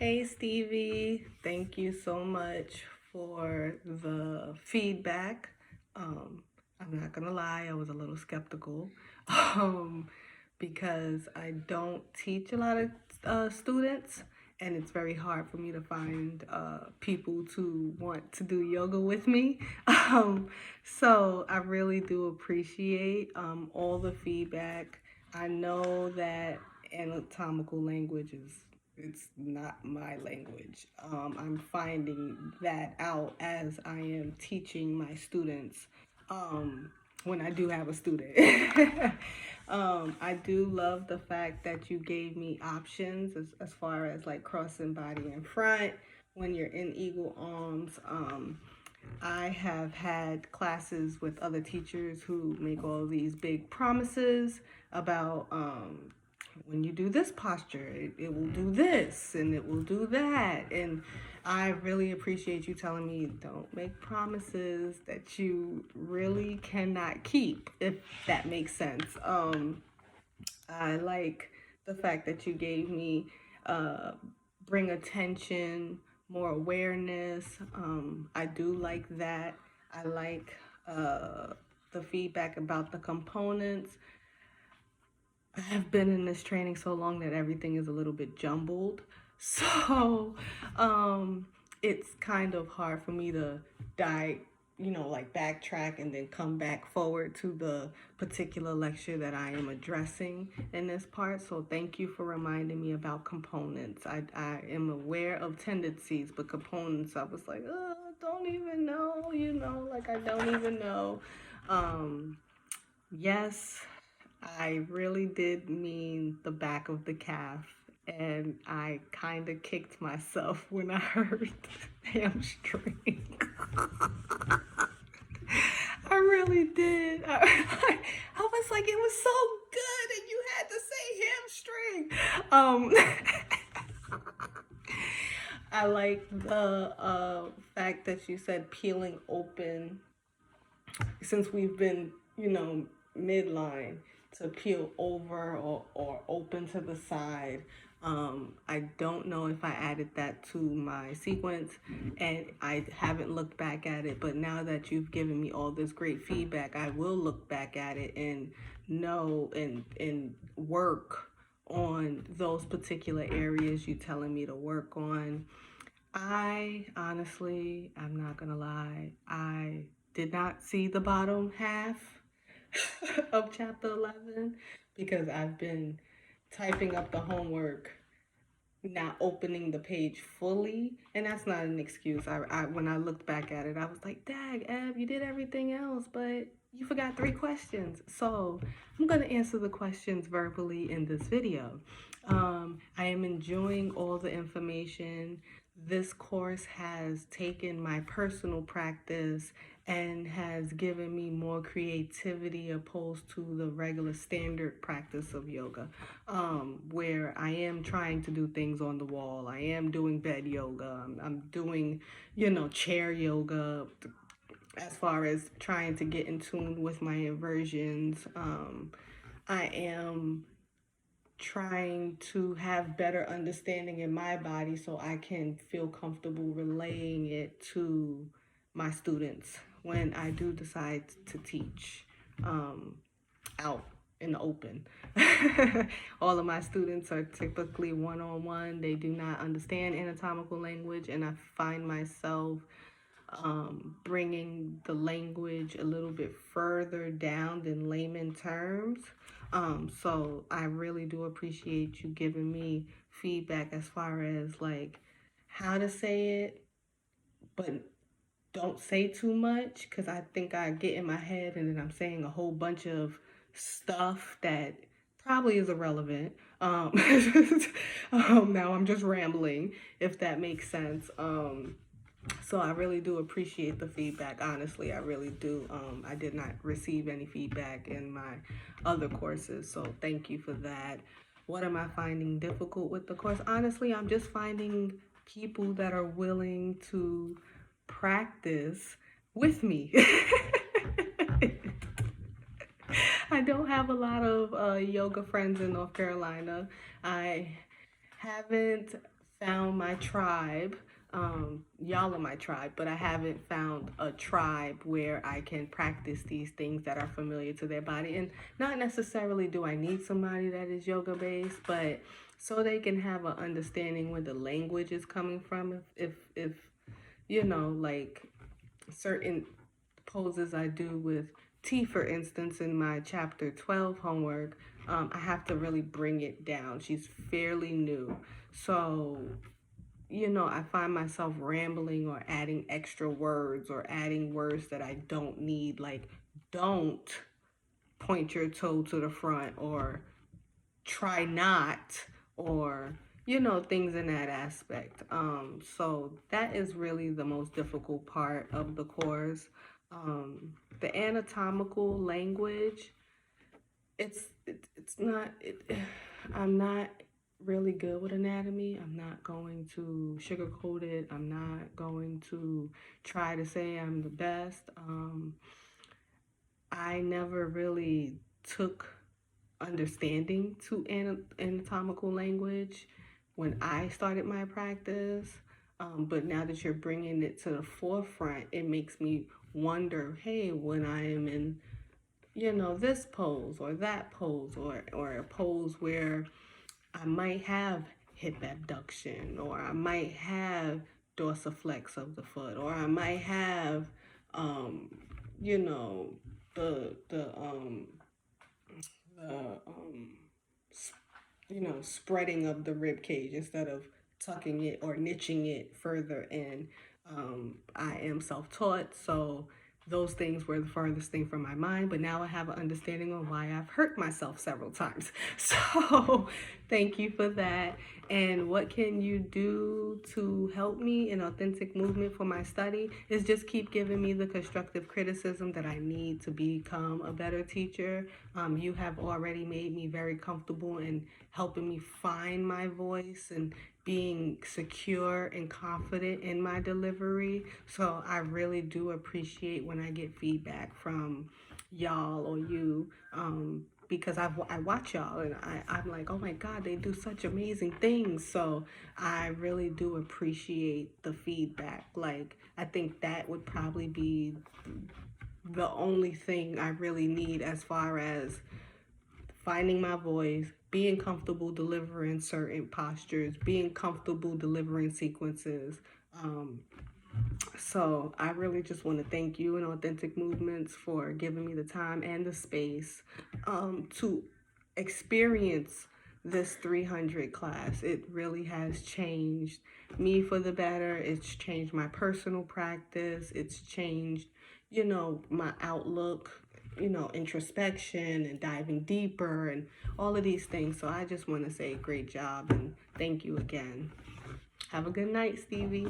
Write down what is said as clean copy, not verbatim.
Hey Stevie, thank you so much for the feedback. Um, I'm not gonna lie, I was a little skeptical um, because I don't teach a lot of students, and it's very hard for me to find people to want to do yoga with me. So I really do appreciate all the feedback. I know that anatomical language is it's not my language. I'm finding that out as I am teaching my students when I do have a student. I do love the fact that you gave me options as far as like crossing body in front when you're in eagle arms. I have had classes with other teachers who make all these big promises about when you do this posture, it will do this and it will do that. And I really appreciate you telling me don't make promises that you really cannot keep, if that makes sense. I like the fact that you gave me uh, bring attention, more awareness. I do like that. I like the feedback about the components. I have been in this training so long that everything is a little bit jumbled. So it's kind of hard for me to like backtrack and then come back forward to the particular lecture that I am addressing in this part. So thank you for reminding me about components. I am aware of tendencies, but components, I was like, oh, don't even know, like I don't even know. Yes, I really did mean the back of the calf, and I kind of kicked myself when I heard hamstring. I really did. I was like, it was so good, and you had to say hamstring. I like the fact that you said peeling open, since we've been, midline, to peel over or open to the side. I don't know if I added that to my sequence, and I haven't looked back at it, but now that you've given me all this great feedback, I will look back at it and know and work on those particular areas you're telling me to work on. I honestly, I'm not gonna lie, I did not see the bottom half of chapter 11 because I've been typing up the homework, not opening the page fully, and that's not an excuse. I when I looked back at it, I was like, dag, Eb, you did everything else, but you forgot 3 questions. So I'm gonna answer the questions verbally in this video. I am enjoying all the information. This course has taken my personal practice and has given me more creativity opposed to the regular standard practice of yoga, where I am trying to do things on the wall. I am doing bed yoga. I'm doing, chair yoga, as far as trying to get in tune with my inversions. I am trying to have better understanding in my body so I can feel comfortable relaying it to my students when I do decide to teach out in the open. All of my students are typically one-on-one. They do not understand anatomical language, and I find myself bringing the language a little bit further down than layman terms. So I really do appreciate you giving me feedback as far as like how to say it, but don't say too much, because I think I get in my head and then I'm saying a whole bunch of stuff that probably is irrelevant. Now I'm just rambling, if that makes sense. So I really do appreciate the feedback. Honestly, I really do. I did not receive any feedback in my other courses, so thank you for that. What am I finding difficult with the course? Honestly, I'm just finding people that are willing to practice with me. I don't have a lot of yoga friends in North Carolina. I haven't found my tribe. Y'all are my tribe, but I haven't found a tribe where I can practice these things that are familiar to their body. And not necessarily do I need somebody that is yoga based, but so they can have an understanding where the language is coming from. If you know, like certain poses I do with T, for instance, in my chapter 12 homework, I have to really bring it down. She's fairly new. So, you know, I find myself rambling or adding extra words or adding words that I don't need, like don't point your toe to the front or try not or you know things in that aspect. So that is really the most difficult part of the course. The anatomical language, it's not I'm not really good with anatomy. I'm not going to sugarcoat it. I'm not going to try to say I'm the best. I never really took understanding to anatomical language when I started my practice. But now that you're bringing it to the forefront, it makes me wonder, hey, when I am in, you know, this pose or that pose or a pose where I might have hip abduction or I might have dorsiflex of the foot or I might have, um, you know, the you know, spreading of the rib cage instead of tucking it or niching it further in. I am self-taught, so those things were the furthest thing from my mind, but now I have an understanding of why I've hurt myself several times. So thank you for that. And what can you do to help me in authentic movement for my study is just keep giving me the constructive criticism that I need to become a better teacher. You have already made me very comfortable in helping me find my voice and being secure and confident in my delivery. So I really do appreciate when I get feedback from y'all or you, because I watch y'all and I'm like, oh my God, they do such amazing things. So I really do appreciate the feedback. Like, I think that would probably be the only thing I really need as far as finding my voice, being comfortable delivering certain postures, being comfortable delivering sequences. So I really just want to thank you and Authentic Movements for giving me the time and the space to experience this 300 class. It really has changed me for the better. It's changed my personal practice. It's changed, you know, my outlook, you know, introspection and diving deeper and all of these things. So I just want to say great job and thank you again. Have a good night, Stevie.